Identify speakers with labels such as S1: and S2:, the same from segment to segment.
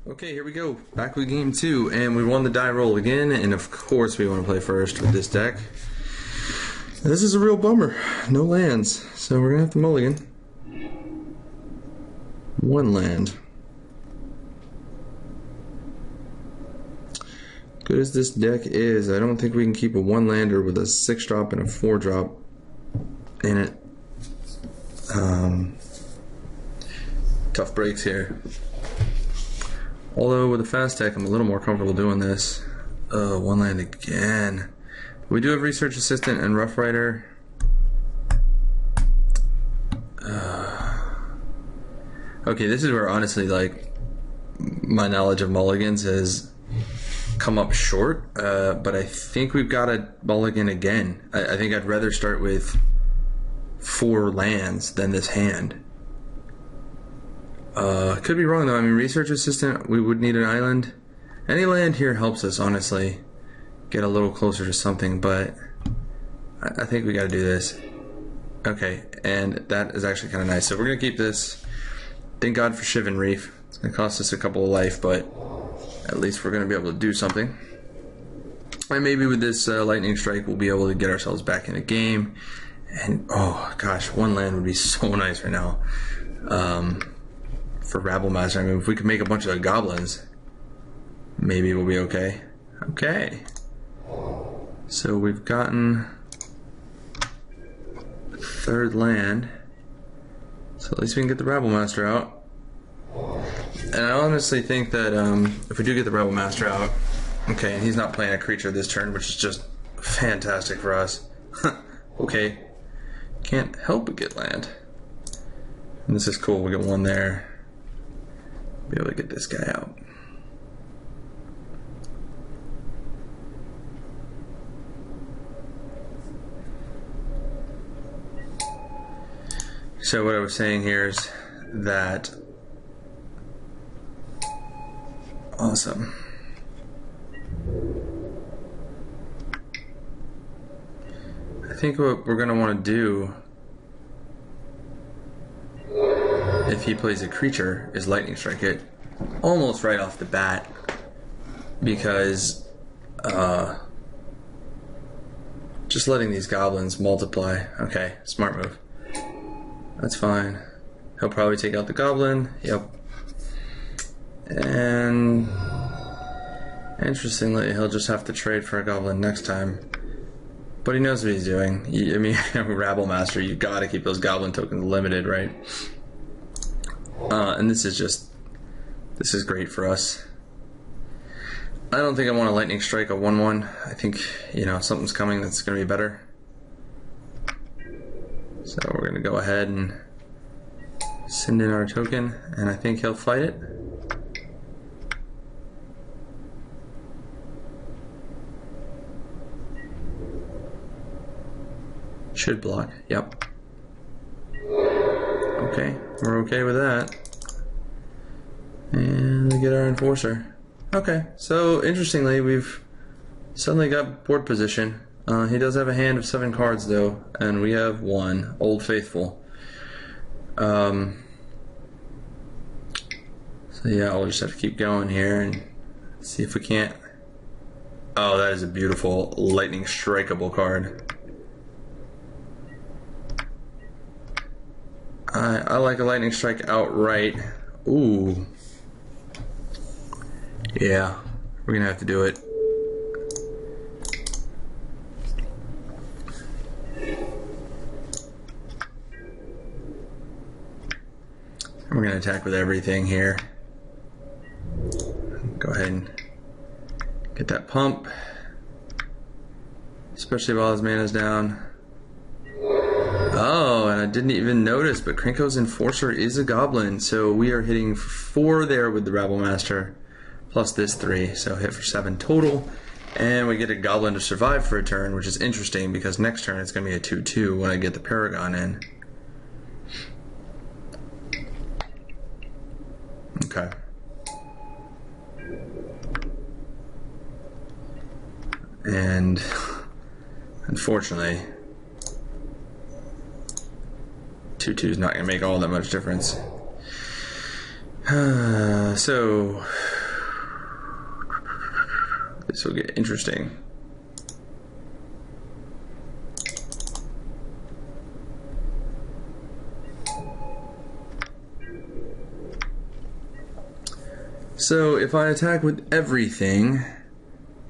S1: Okay, here we go. Back with game 2, and we won the die roll again, and of course we want to play first with this deck. This is a real bummer. No lands, so we're going to have to mulligan. One land. Good as this deck is, I don't think we can keep a one-lander with a 6-drop and a 4-drop in it. Tough breaks here. Although with a fast tech, I'm a little more comfortable doing this. One land again. We do have Research Assistant and Rough Rider. Okay, this is where honestly, like, my knowledge of mulligans has come up short. But I think we've got a mulligan again. I think I'd rather start with 4 lands than this hand. Could be wrong though. I mean, Research Assistant, we would need an island. Any land here helps us, honestly, get a little closer to something, but I think we gotta do this. Okay, and that is actually kind of nice. So we're gonna keep this. Thank God for Shivan Reef. It's gonna cost us a couple of life, but at least we're gonna be able to do something. And maybe with this Lightning Strike, we'll be able to get ourselves back in the game. And oh gosh, one land would be so nice right now. For Rabble Master, I mean, if we could make a bunch of goblins, maybe we'll be okay. Okay. So we've gotten the 3rd land. So at least we can get the Rabble Master out. And I honestly think that if we do get the Rabble Master out, okay, and he's not playing a creature this turn, which is just fantastic for us. Okay. Can't help but get land. And this is cool, we get one there. Be able to get this guy out. So what I was saying here is that awesome. I think what we're going to want to do if he plays a creature is Lightning Strike it almost right off the bat, because just letting these goblins multiply. Okay, smart move. That's fine. He'll probably take out the goblin. Yep. And interestingly, he'll just have to trade for a goblin next time. But he knows what he's doing. I mean, Rabble Master, you gotta keep those goblin tokens limited, right? And this is great for us. I don't think I want to Lightning Strike a 1/1. I think, you know, something's coming that's going to be better. So we're going to go ahead and send in our token, and I think he'll fight it. Should block, yep. Okay, we're okay with that. And we get our Enforcer. Okay, so interestingly, we've suddenly got board position. He does have a hand of 7 cards though, and we have 1, Old Faithful. So yeah, we'll just have to keep going here and see if we can't. Oh, that is a beautiful Lightning Strikeable card. I like a Lightning Strike outright. Ooh. Yeah, we're gonna have to do it. We're gonna attack with everything here. Go ahead and get that pump, especially while his mana's down. Oh, and I didn't even notice, but Krenko's Enforcer is a goblin, so we are hitting 4 there with the Rabble Master, plus this 3, so hit for 7 total. And we get a goblin to survive for a turn, which is interesting because next turn it's going to be a 2/2 when I get the Paragon in. Okay. And unfortunately, 2/2 is not going to make all that much difference. So this will get interesting. So if I attack with everything,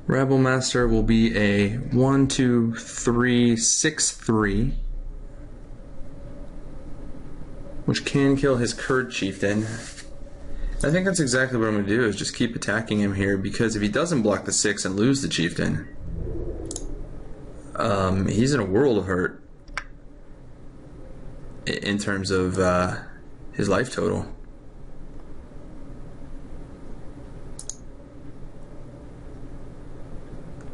S1: Rabble Master will be a 1, 2, 3, 6, 3, which can kill his Kurd chieftain. I think that's exactly what I'm going to do, is just keep attacking him here, because if he doesn't block the 6 and lose the chieftain, he's in a world of hurt in terms of his life total.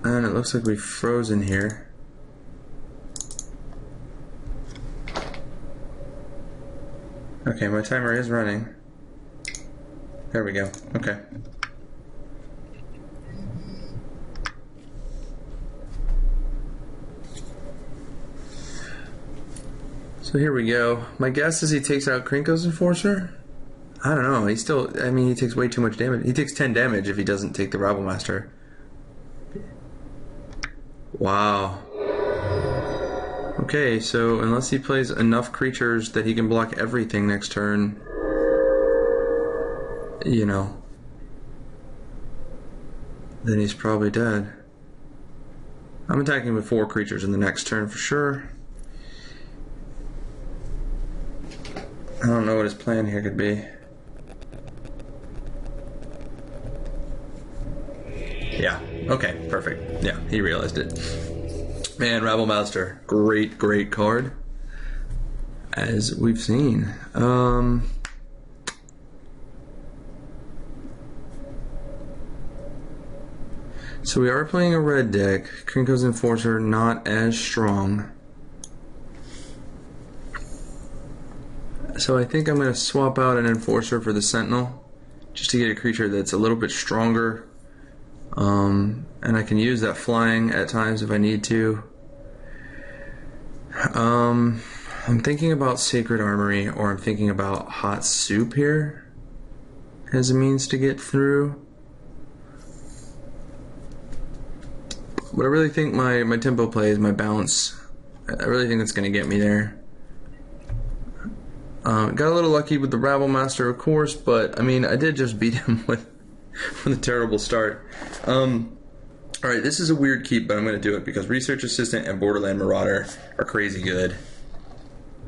S1: And it looks like we've frozen here. Okay, my timer is running. There we go. Okay. So here we go. My guess is he takes out Krinko's Enforcer? I don't know. He still, I mean, he takes way too much damage. He takes 10 damage if he doesn't take the Rabble Master. Wow. Okay, so unless he plays enough creatures that he can block everything next turn, you know, then he's probably dead. I'm attacking with 4 creatures in the next turn for sure. I don't know what his plan here could be. Yeah, okay, perfect. Yeah, he realized it. Man, Rabble Master, great, great card, as we've seen. So we are playing a red deck. Krinko's Enforcer not as strong. So I think I'm going to swap out an Enforcer for the Sentinel, just to get a creature that's a little bit stronger. And I can use that flying at times if I need to. I'm thinking about Sacred Armory, or I'm thinking about Hot Soup here as a means to get through. But I really think my tempo play is my bounce. I really think that's going to get me there. Got a little lucky with the Rabble Master, of course, but I mean, I did just beat him with a terrible start. Alright, this is a weird keep, but I'm going to do it because Research Assistant and Borderland Marauder are crazy good.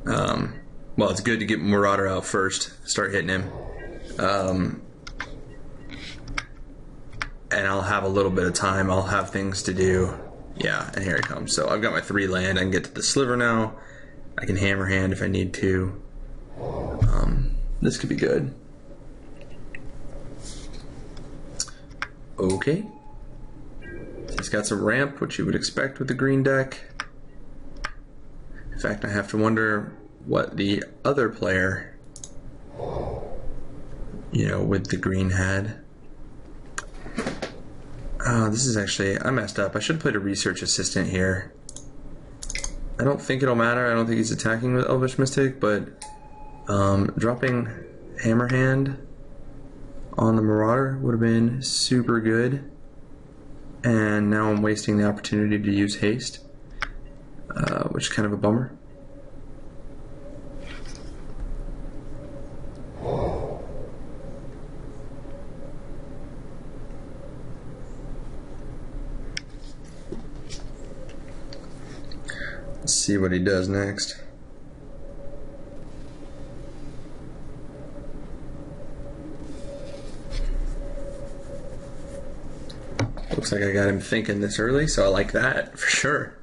S1: Well, it's good to get Marauder out first, start hitting him. And I'll have a little bit of time, I'll have things to do. Yeah, and here it comes. So I've got my 3 land, I can get to the Sliver now. I can Hammer Hand if I need to. This could be good. Okay. He's got some ramp, which you would expect with the green deck. In fact, I have to wonder what the other player, you know, with the green had. Oh, this is actually, I messed up. I should have played a Research Assistant here. I don't think it'll matter. I don't think he's attacking with Elvish Mystic, but dropping Hammer Hand on the Marauder would have been super good. And now I'm wasting the opportunity to use Haste, which is kind of a bummer. Let's see what he does next. Looks like I got him thinking this early, so I like that for sure.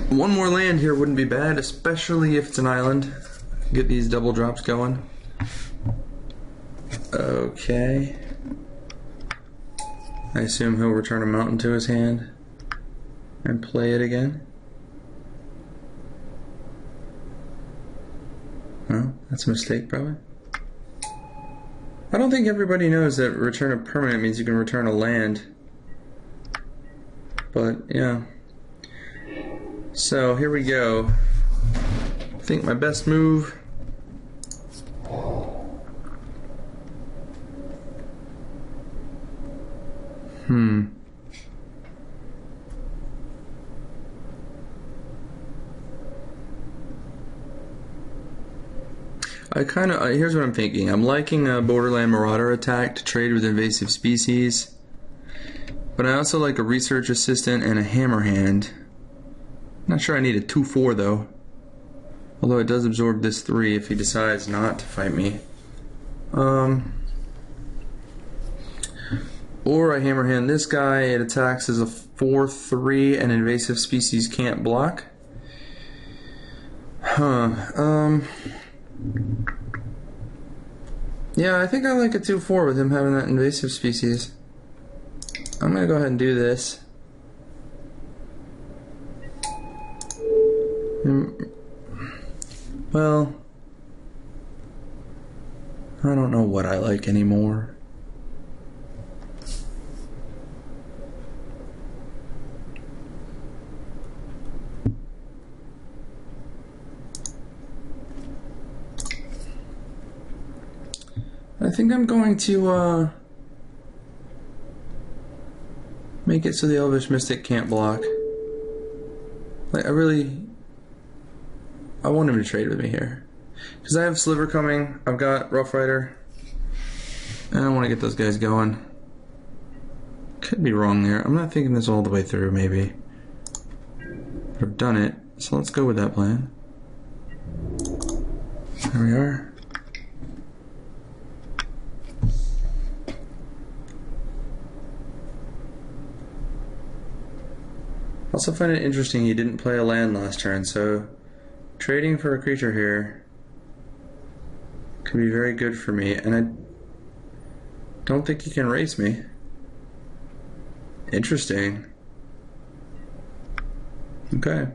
S1: One more land here wouldn't be bad, especially if it's an island. Get these double drops going. Okay. I assume he'll return a mountain to his hand and play it again. Well, that's a mistake probably. I don't think everybody knows that return a permanent means you can return a land. But, yeah. So, here we go. I think my best move Here's what I'm thinking. I'm liking a Borderland Marauder attack to trade with invasive species, but I also like a research assistant and a hammerhand. Not sure I need a 2/4 though, although it does absorb this 3 if he decides not to fight me. Or I hammerhand this guy. It attacks as a 4/3 and invasive species can't block. Yeah, I think I like a 2/4 with him having that invasive species. I'm gonna go ahead and do this. Well, I don't know what I like anymore. I think I'm going to make it so the Elvish Mystic can't block. Like, I want him to trade with me here. Because I have Sliver coming, I've got Rough Rider, and I want to get those guys going. Could be wrong there. I'm not thinking this all the way through, maybe. But I've done it, so let's go with that plan. There we are. Also find it interesting he didn't play a land last turn, so trading for a creature here could be very good for me, and I don't think he can race me. Interesting. Okay.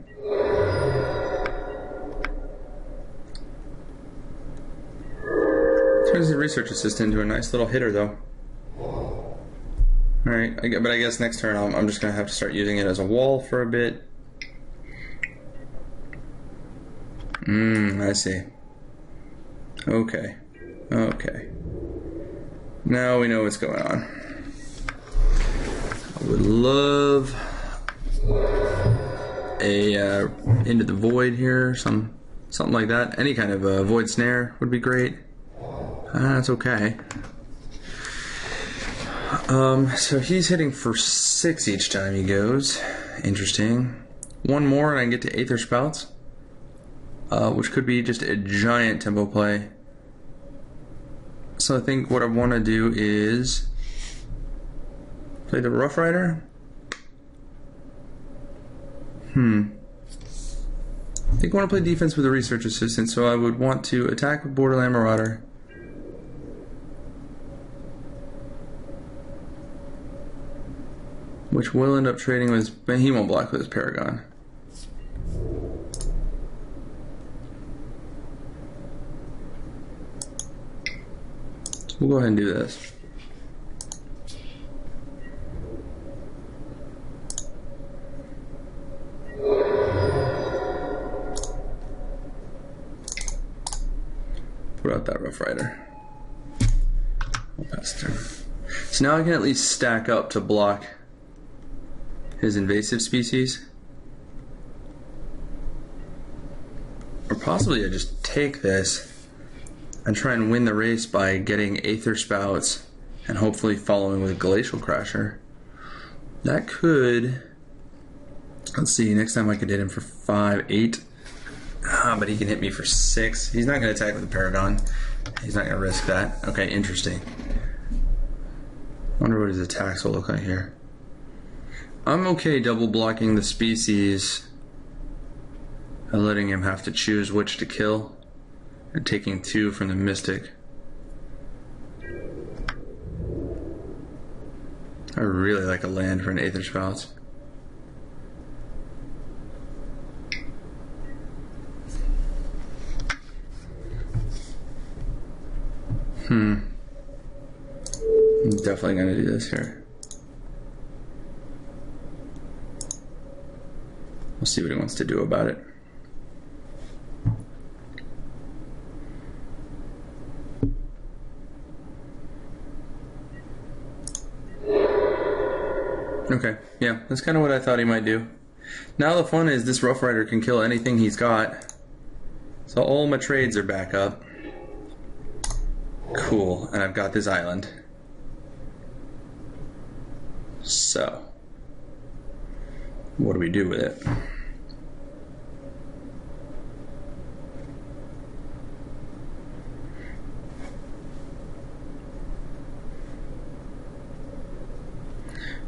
S1: Turns the research assistant into a nice little hitter, though. Alright, but I guess next turn I'm just going to have to start using it as a wall for a bit. I see. Okay. Okay. Now we know what's going on. I would love a Into the Void here, something like that. Any kind of Void Snare would be great. That's okay. So he's hitting for 6 each time he goes. Interesting. One more and I can get to Aether Spouts, which could be just a giant tempo play. So I think what I want to do is play the Rough Rider. I think I want to play defense with a Research Assistant, so I would want to attack with Borderland Marauder. Which will end up trading with, but he won't block with his Paragon. So we'll go ahead and do this. Put out that Rough Rider. I'll pass through. So now I can at least stack up to block his invasive species. Or possibly I just take this and try and win the race by getting Aether Spouts and hopefully following with Glacial Crasher. That could... Let's see, next time I could hit him for 5, 8. But he can hit me for 6. He's not going to attack with the Paragon. He's not going to risk that. Okay, interesting. Wonder what his attacks will look like here. I'm okay double blocking the species and letting him have to choose which to kill and taking 2 from the Mystic. I really like a land for an Aether Spouts. I'm definitely going to do this here. We'll see what he wants to do about it. Okay, yeah, that's kind of what I thought he might do. Now the fun is this Rough Rider can kill anything he's got. So all my trades are back up. Cool, and I've got this island. So, what do we do with it?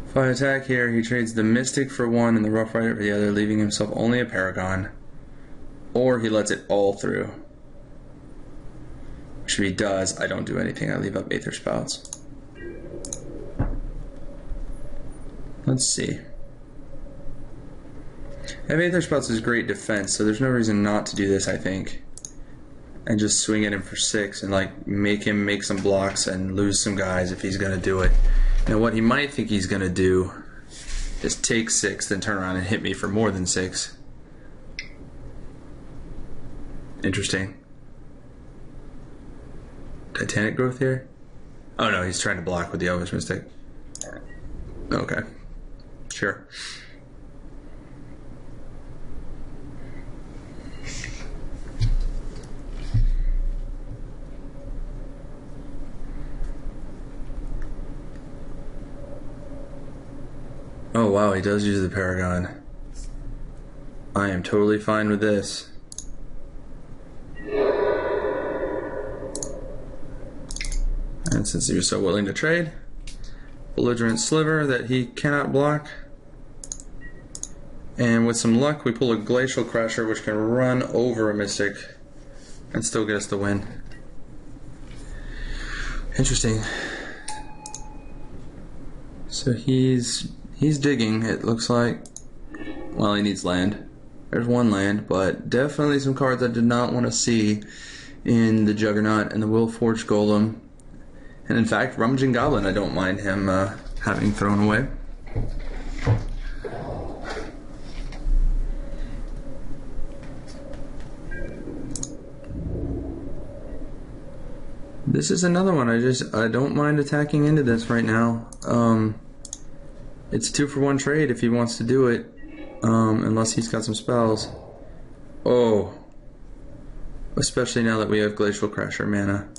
S1: If I attack here, he trades the Mystic for one and the Rough Rider for the other, leaving himself only a Paragon. Or he lets it all through. Which if he does, I don't do anything. I leave up Aether Spouts. Let's see. Aether Spouts is great defense, so there's no reason not to do this, I think. And just swing at him for 6 and like make him make some blocks and lose some guys if he's going to do it. Now what he might think he's going to do is take 6, then turn around and hit me for more than 6. Interesting. Titanic growth here? Oh no, he's trying to block with the Elvish Mystic. Okay. Sure. Oh wow, he does use the Paragon. I am totally fine with this. And since he was so willing to trade, Belligerent Sliver that he cannot block. And with some luck, we pull a Glacial Crusher, which can run over a Mystic and still get us the win. Interesting. So he's digging, it looks like. Well, he needs land. There's one land, but definitely some cards I did not want to see in the Juggernaut and the Willforged Golem. And in fact, Rummaging Goblin, I don't mind him having thrown away. This is another one. I don't mind attacking into this right now. It's a 2-for-1 trade if he wants to do it, unless he's got some spells. Oh, especially now that we have Glacial Crusher mana.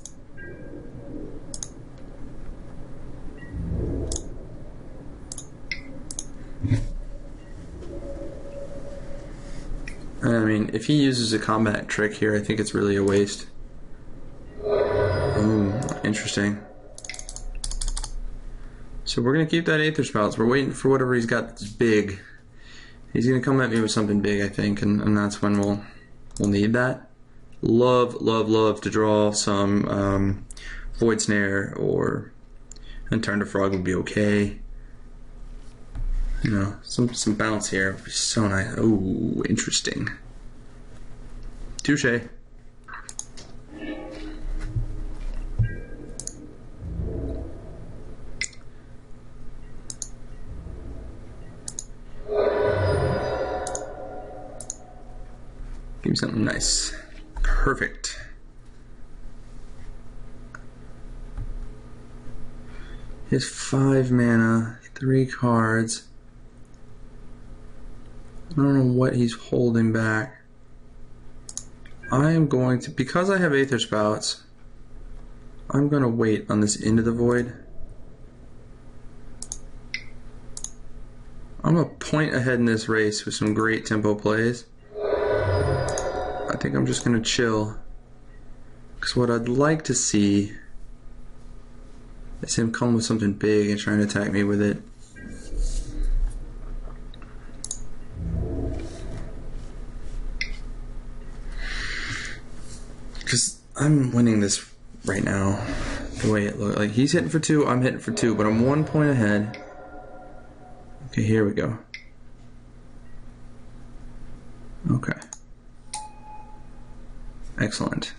S1: I mean, if he uses a combat trick here, I think it's really a waste. Ooh, interesting. So we're going to keep that Aether Spouts. We're waiting for whatever he's got that's big. He's going to come at me with something big, I think, and that's when we'll need that. Love to draw some Void Snare or Turn to Frog would be okay. You know, some bounce here would be so nice. Oh, interesting. Touche. Give me something nice. Perfect. He has 5 mana, 3 cards. I don't know what he's holding back. I am going to, because I have Aether Spouts, I'm going to wait on this Into the Void. I'm a point ahead in this race with some great tempo plays. I think I'm just going to chill. Because what I'd like to see is him come with something big and trying to attack me with it. Because I'm winning this right now the way it looks. Like he's hitting for 2, I'm hitting for 2, but I'm 1 point ahead. Okay, here we go. Okay. Excellent.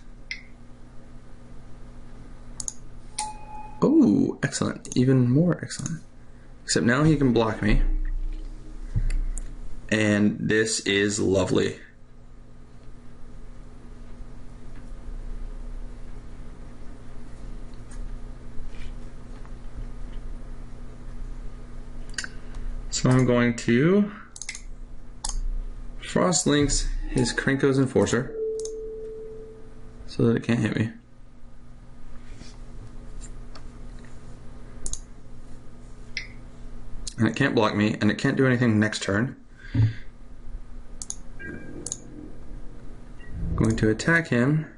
S1: Oh, excellent. Even more excellent. Except now he can block me. And this is lovely. So I'm going to Frost Links his Krenko's Enforcer so that it can't hit me. And it can't block me, and it can't do anything next turn. Going to attack him.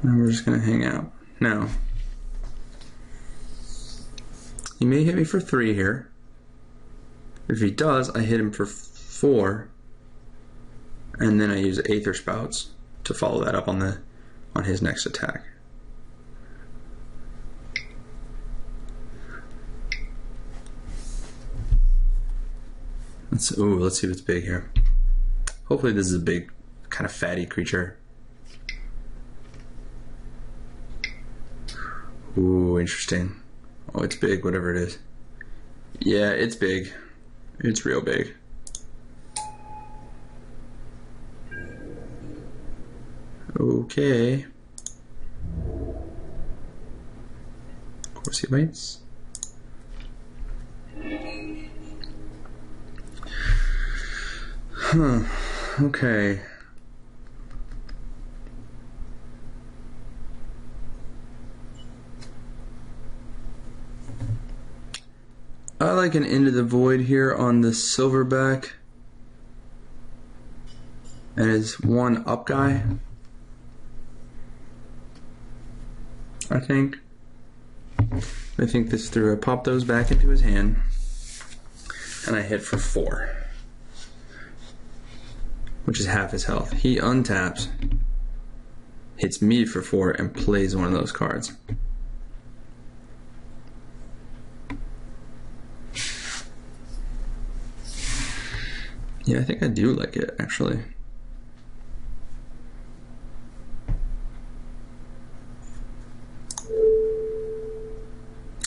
S1: And we're just going to hang out. Now, he may hit me for 3 here. If he does, I hit him for 4. And then I use Aether Spouts to follow that up on his next attack. Let's see what's big here. Hopefully this is a big, kind of fatty creature. Ooh, interesting. Oh, it's big, whatever it is. Yeah, it's big. It's real big. Okay. Of course he bites. Huh. Okay. I like an Into the Void here on the Silverback. And his 1-up guy. I think this through. I pop those back into his hand. And I hit for 4. Which is half his health. He untaps, hits me for 4, and plays one of those cards. Yeah, I think I do like it, actually.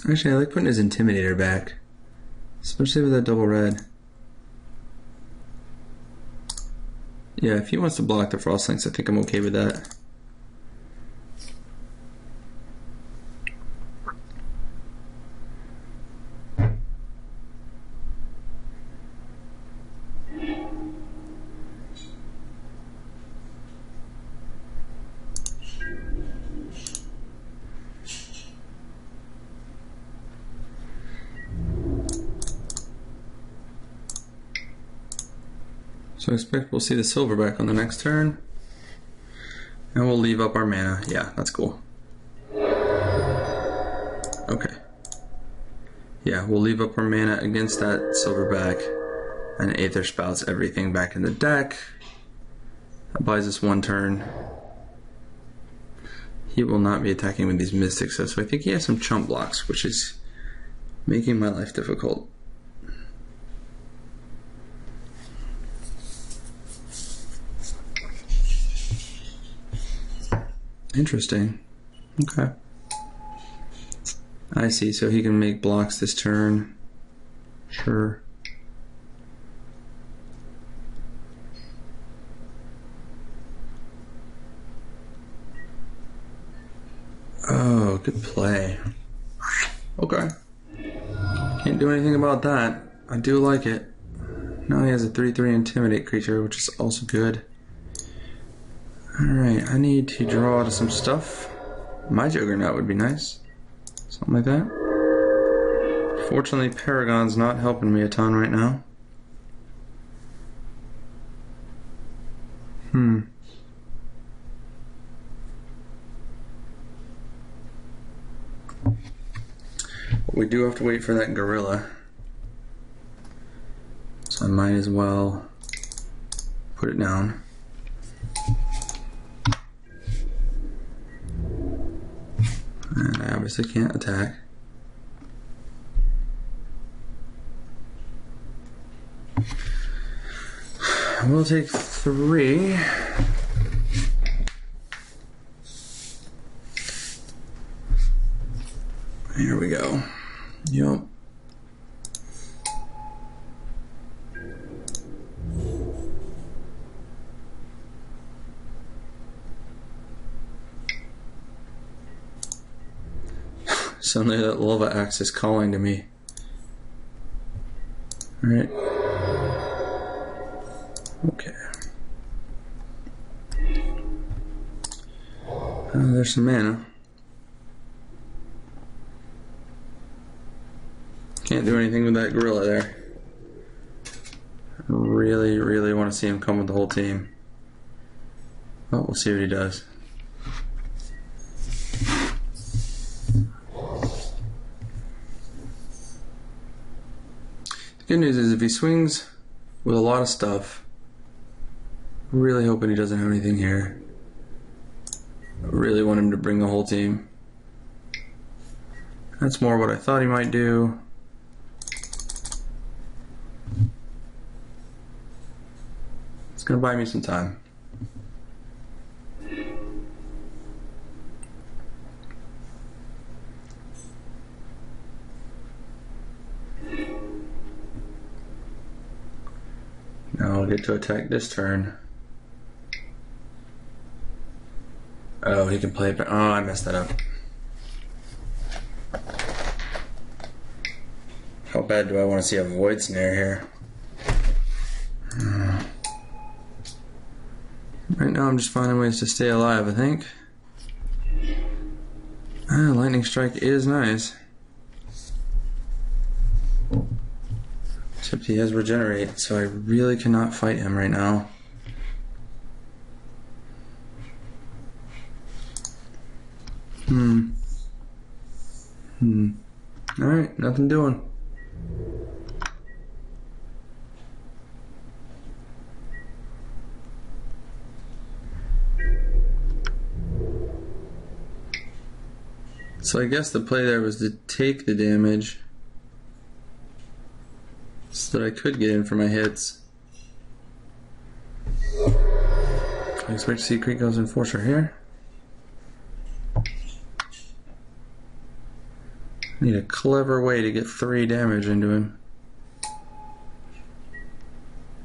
S1: Actually, I like putting his Intimidator back, especially with that double red. Yeah, if he wants to block the Frost Links, I think I'm okay with that. So I expect we'll see the Silverback on the next turn. And we'll leave up our mana. Yeah, that's cool. Okay. Yeah, we'll leave up our mana against that Silverback. And Aether Spouts everything back in the deck. That buys us 1 turn. He will not be attacking with these Mystics, so I think he has some chump blocks, which is making my life difficult. Interesting. Okay. I see, so he can make blocks this turn. Sure. Oh, good play. Okay. Can't do anything about that. I do like it. Now he has a 3/3 Intimidate creature, which is also good. Alright, I need to draw to some stuff. My Juggernaut would be nice. Something like that. Fortunately, Paragon's not helping me a ton right now. But we do have to wait for that Gorilla. So I might as well put it down. And I obviously can't attack. We'll take 3. Here we go. Yep. Suddenly that lava axe is calling to me. Alright. Okay. There's some mana. Can't do anything with that gorilla there. I really, really want to see him come with the whole team. Oh, we'll see what he does. The good news is if he swings with a lot of stuff, really hoping he doesn't have anything here. I really want him to bring the whole team. That's more what I thought he might do. It's gonna buy me some time. Now I'll get to attack this turn. Oh, he can play it back. Oh, I messed that up. How bad do I want to see a void snare here? Right now I'm just finding ways to stay alive, I think. Lightning strike is nice. Except he has regenerate, so I really cannot fight him right now. Alright, nothing doing. So I guess the play there was to take the damage so that I could get in for my hits. I expect to see Creek Goes Enforcer here. Need a clever way to get 3 damage into him.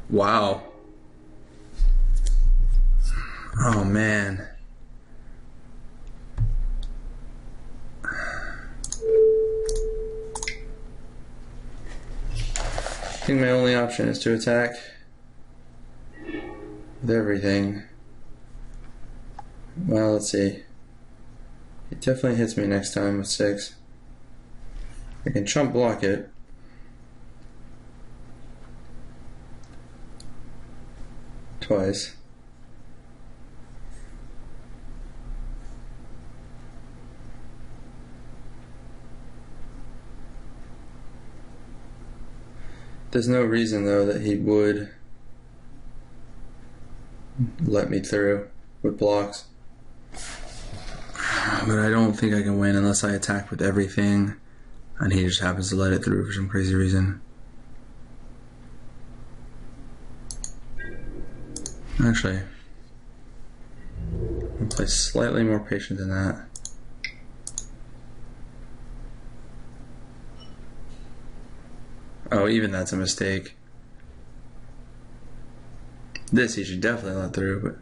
S1: Wow. Oh man. I think my only option is to attack with everything. Well, let's see. It definitely hits me next time with 6. I can chump block it. Twice. There's no reason though that he would let me through with blocks. But I don't think I can win unless I attack with everything and he just happens to let it through for some crazy reason. Actually, I'll play slightly more patient than that. Oh, even that's a mistake. This he should definitely let through, but...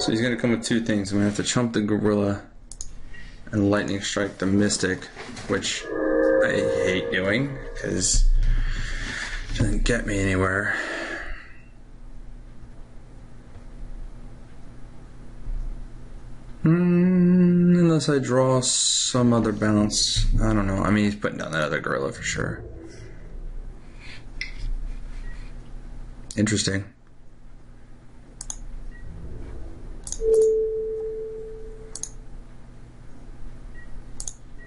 S1: So he's gonna come with 2 things. I'm gonna have to chump the gorilla and lightning strike the mystic, which I hate doing because it doesn't get me anywhere. Unless I draw some other bounce. I don't know. I mean, he's putting down that other gorilla for sure. Interesting.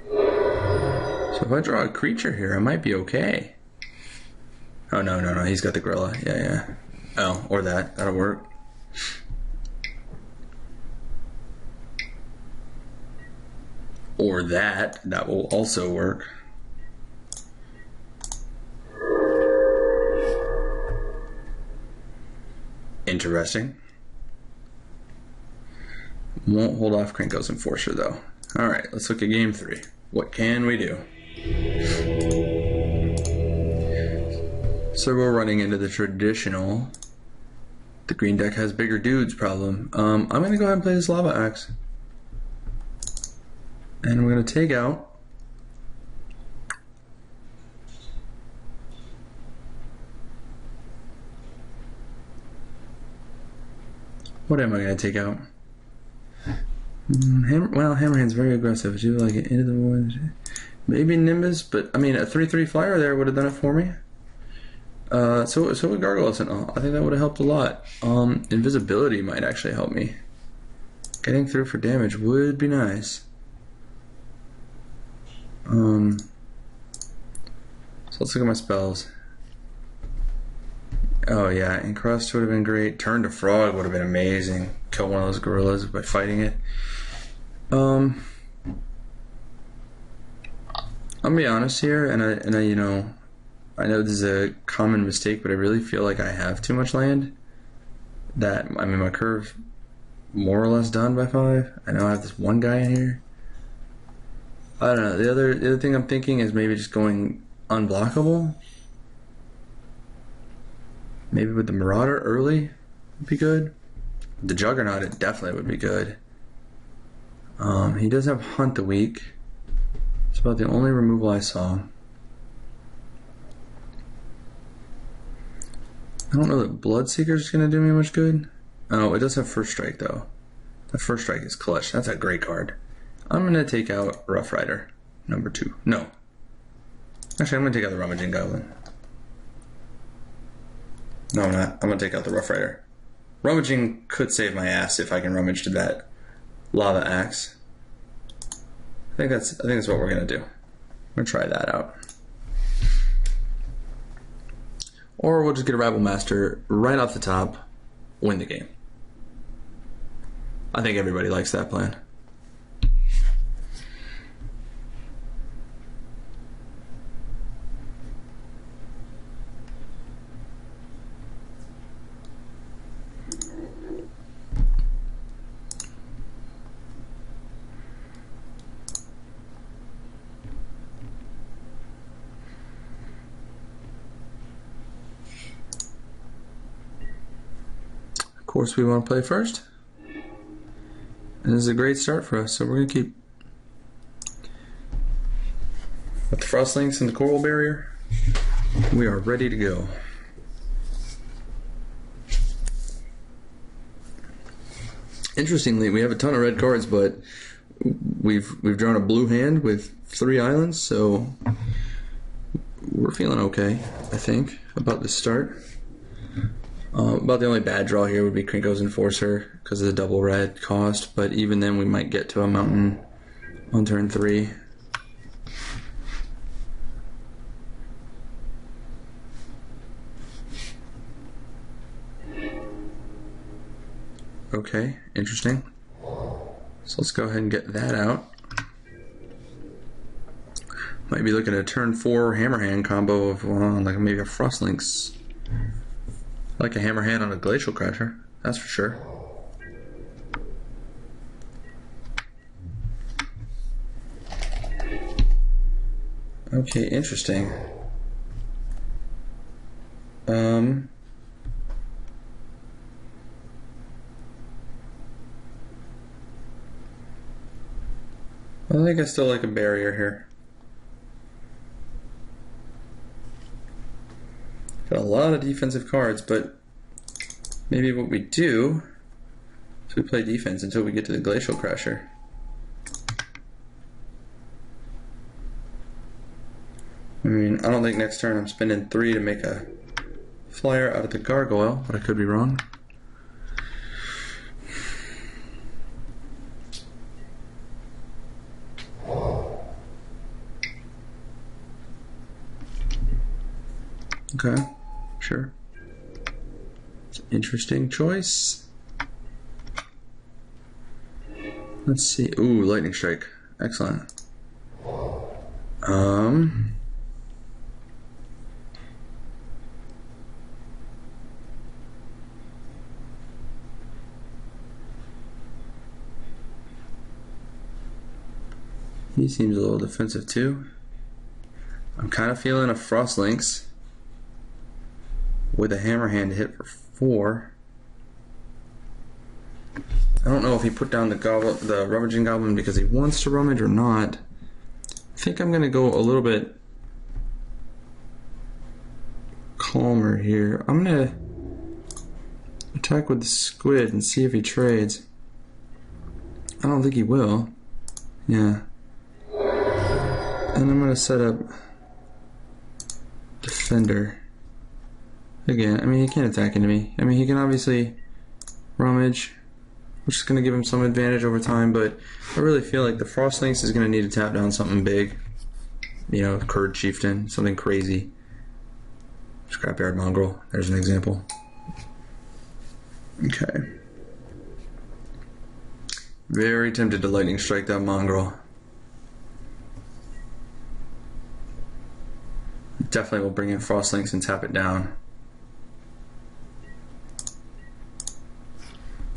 S1: So if I draw a creature here, I might be okay. Oh, no, he's got the gorilla. Yeah. Oh, or that. That'll work. Or that will also work. Interesting. Won't hold off Krenko's Enforcer though. Alright, let's look at game 3. What can we do? So we're running into the traditional The green deck has bigger dudes problem. I'm going to go ahead and play this lava axe. And we're going to take out what am I going to take out? Hammerhand's very aggressive. Do you like it into the wood? Maybe Nimbus, but I mean a 3/3 flyer there would have done it for me. So would Gargoyle Sentinel. I think that would have helped a lot. Invisibility might actually help me. Getting through for damage would be nice. So let's look at my spells. Oh yeah, Encrust would have been great. Turn to Frog would have been amazing. Kill one of those gorillas by fighting it. I'm gonna be honest here, and I you know, I know this is a common mistake, but I really feel like I have too much land. That I mean, my curve more or less done by 5. I know I have this one guy in here. I don't know. The other thing I'm thinking is maybe just going unblockable. Maybe with the Marauder early would be good. The Juggernaut, it definitely would be good. He does have Hunt the week. It's about the only removal I saw. I don't know that Bloodseeker's is going to do me much good. Oh, it does have First Strike though. The First Strike is clutch. That's a great card. I'm going to take out Rough Rider, number 2. No. Actually, I'm going to take out the Rummaging Goblin. No, I'm not. I'm going to take out the Rough Rider. Rummaging could save my ass if I can rummage to that Lava Axe. I think that's what we're going to do. I'm going to try that out. Or we'll just get a Rabble Master right off the top, win the game. I think everybody likes that plan. Of course, we want to play first. And this is a great start for us, so we're going to keep with the Frostlinks and the Coral Barrier. We are ready to go. Interestingly, we have a ton of red cards, but we've drawn a blue hand with 3 islands, so we're feeling okay, I think, about this start. About the only bad draw here would be Krinko's Enforcer because of the double red cost, but even then we might get to a mountain on turn 3. Okay, interesting. So let's go ahead and get that out. Might be looking at a turn 4 Hammerhand combo of like maybe a Frostlinks. Like a Hammerhand on a Glacial Crasher, that's for sure. Okay, interesting. I think I still like a barrier here. Got a lot of defensive cards, but maybe what we do is we play defense until we get to the Glacial Crasher. I mean, I don't think next turn I'm spending 3 to make a flyer out of the Gargoyle, but I could be wrong. Okay, sure. It's an interesting choice. Let's see. Ooh, Lightning Strike. Excellent. He seems a little defensive too. I'm kind of feeling a Frostlinks with a Hammerhand to hit for 4. I don't know if he put down the rummaging goblin because he wants to rummage or not. I think I'm gonna go a little bit calmer here. I'm gonna attack with the squid and see if he trades. I don't think he will. Yeah. And I'm gonna set up defender. Again, I mean, he can't attack into me. I mean, he can obviously rummage, which is going to give him some advantage over time, but I really feel like the Frost Lynx is going to need to tap down something big. You know, Kurd Chieftain, something crazy. Scrapyard Mongrel, there's an example. Okay. Very tempted to lightning strike that Mongrel. Definitely will bring in Frost Lynx and tap it down.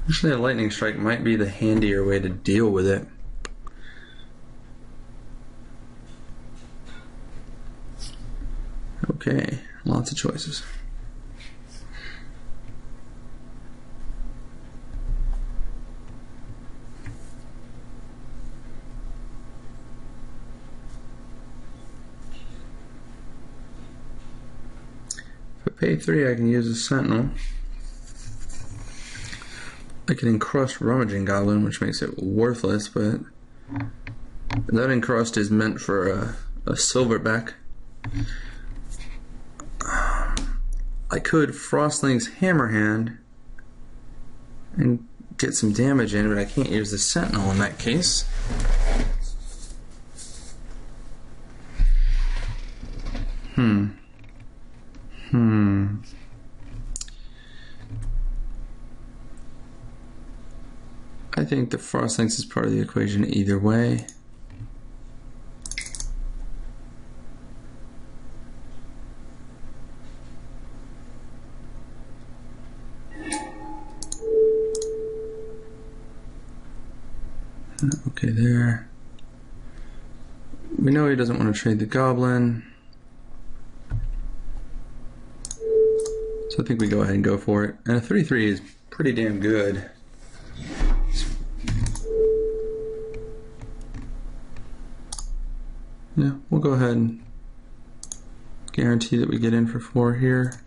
S1: Actually, a lightning strike might be the handier way to deal with it. Okay, lots of choices. If I pay 3, I can use a Sentinel. I can encrust Rummaging Goblin, which makes it worthless, but that encrust is meant for a silverback. I could Frost Lynx Hammerhand and get some damage in, but I can't use the Sentinel in that case. I think the Frost Lynx is part of the equation either way. Okay, there. We know he doesn't want to trade the Goblin. So I think we go ahead and go for it. And a 3/3 is pretty damn good. Yeah, we'll go ahead and guarantee that we get in for 4 here.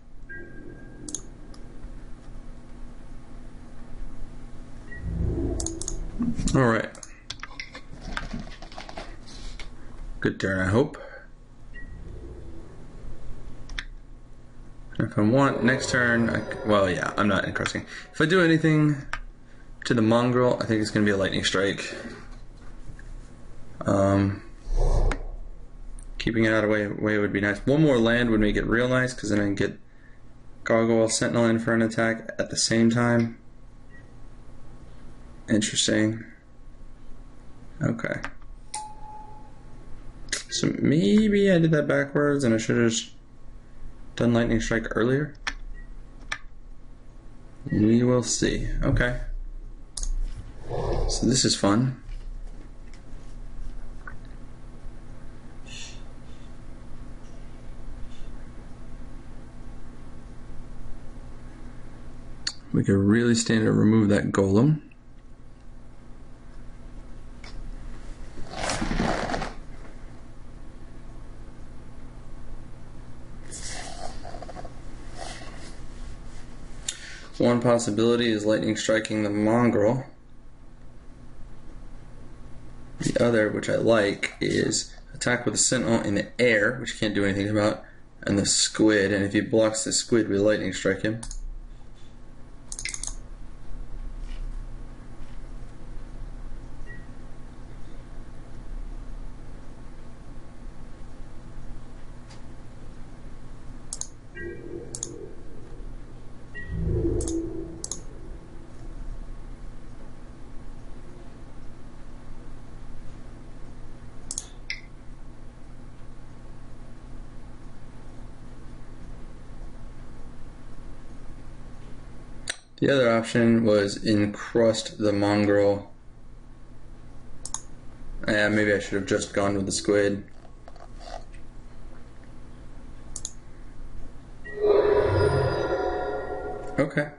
S1: All right. Good turn, I hope. If I want next turn, well, yeah, I'm not encrusting. If I do anything to the Mongrel, I think it's going to be a lightning strike. Keeping it out of the way would be nice. One more land would make it real nice, because then I can get Gargoyle Sentinel in for an attack at the same time. Interesting. Okay. So maybe I did that backwards and I should have just done Lightning Strike earlier. We will see. Okay. So this is fun. We could really stand to remove that golem. One possibility is lightning striking the mongrel. The other, which I like, is attack with a sentinel in the air, which you can't do anything about, and the squid. And if he blocks the squid, we lightning strike him. The other option was encrust the mongrel. Maybe I should have just gone with the squid. Okay.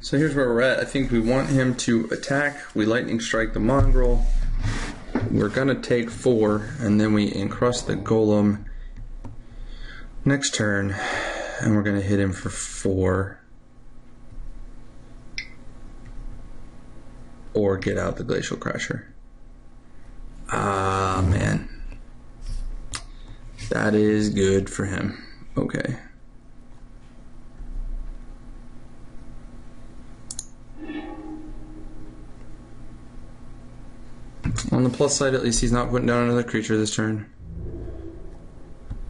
S1: So here's where we're at. I think we want him to attack. We lightning strike the mongrel. We're gonna take 4, and then we encrust the golem next turn, and we're gonna hit him for 4. Or get out the Glacial Crusher. Ah, man. That is good for him. Okay. On the plus side, at least he's not putting down another creature this turn.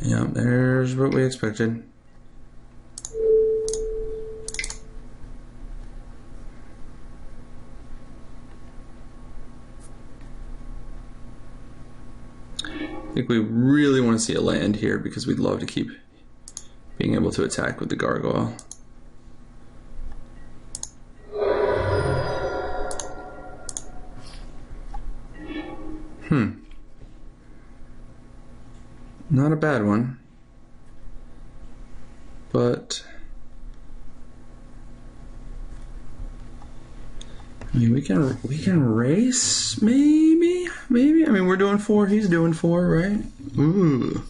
S1: Yeah, there's what we expected. I think we really want to see a land here because we'd love to keep being able to attack with the gargoyle. Not a bad one. But I mean, we can race, maybe. I mean, we're doing 4, he's doing 4, right? Ooh.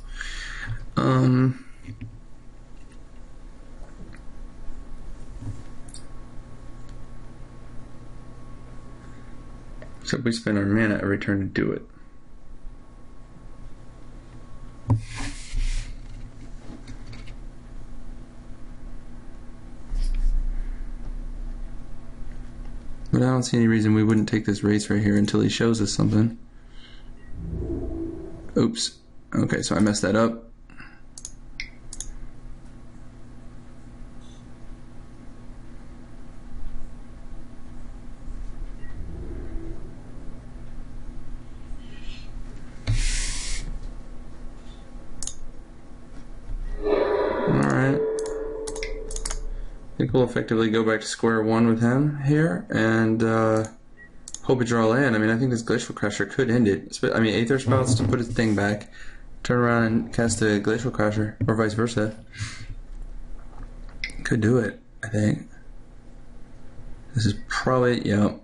S1: Except we spend our mana every turn to do it. But I don't see any reason we wouldn't take this race right here until he shows us something. Oops. Okay, so I messed that up. Alright. I think we'll effectively go back to square one with him here and hope we draw land. I mean, I think this Glacial Crusher could end it. I mean, Aether Spouts to put his thing back, turn around and cast a Glacial Crusher, or vice versa. Could do it, I think. This is probably, yep.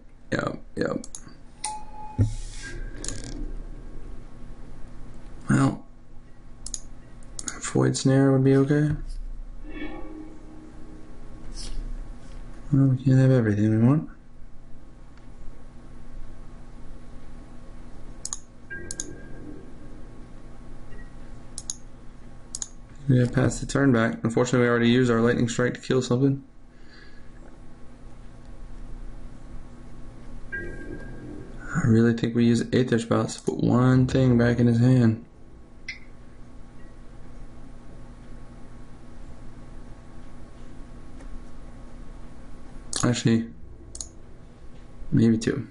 S1: Well, Void Snare would be okay. Well, we can't have everything we want. We have passed the turn back. Unfortunately, we already used our Lightning Strike to kill something. I really think we use Aether Spouts to put one thing back in his hand. Actually, maybe 2.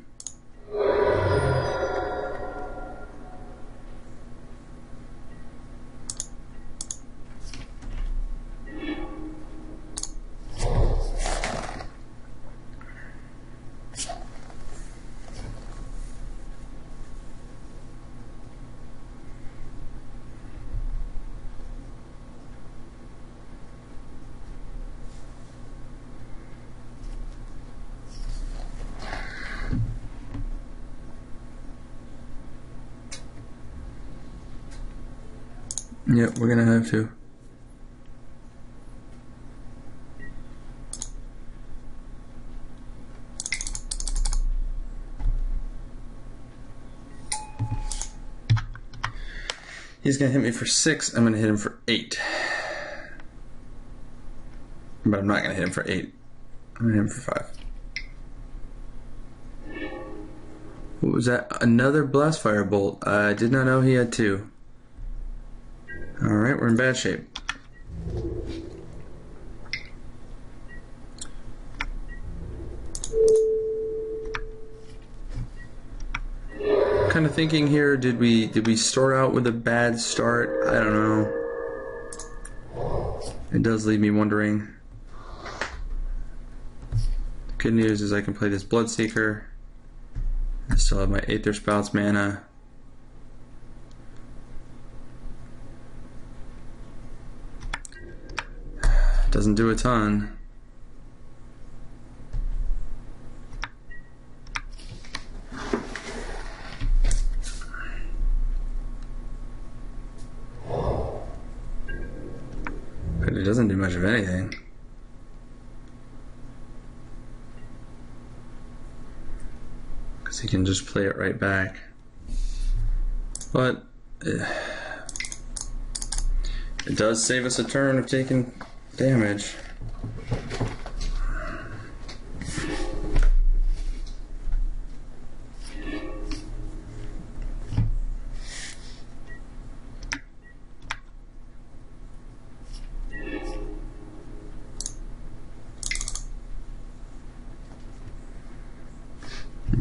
S1: Yep, we're gonna have to. He's gonna hit me for 6, I'm gonna hit him for 8. But I'm not gonna hit him for 8. I'm gonna hit him for 5. What was that? Another Blast Firebolt. I did not know he had 2. Alright, we're in bad shape. Kind of thinking here, did we start out with a bad start? I don't know. It does leave me wondering. Good news is I can play this Bloodseeker. I still have my Aether Spouts mana. Doesn't do a ton. But it doesn't do much of anything. Because he can just play it right back. But it does save us a turn of taking damage.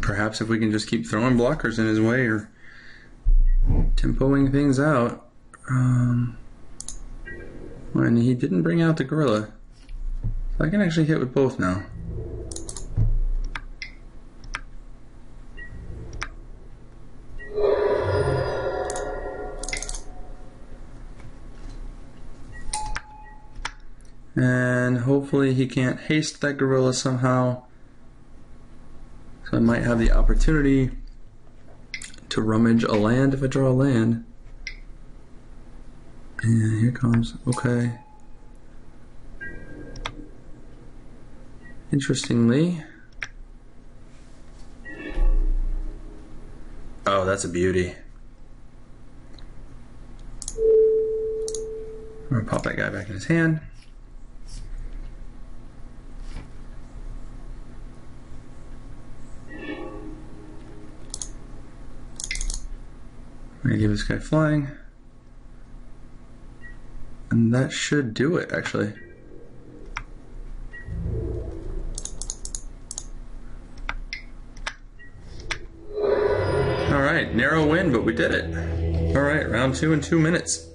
S1: Perhaps if we can just keep throwing blockers in his way or tempoing things out. And he didn't bring out the gorilla. So I can actually hit with both now. And hopefully he can't haste that gorilla somehow. So I might have the opportunity to rummage a land if I draw a land. And here comes, okay. Interestingly. Oh, that's a beauty. I'm gonna pop that guy back in his hand. I'm gonna give this guy flying. And that should do it, actually. Alright, narrow win, but we did it. Alright, round 2 in 2 minutes.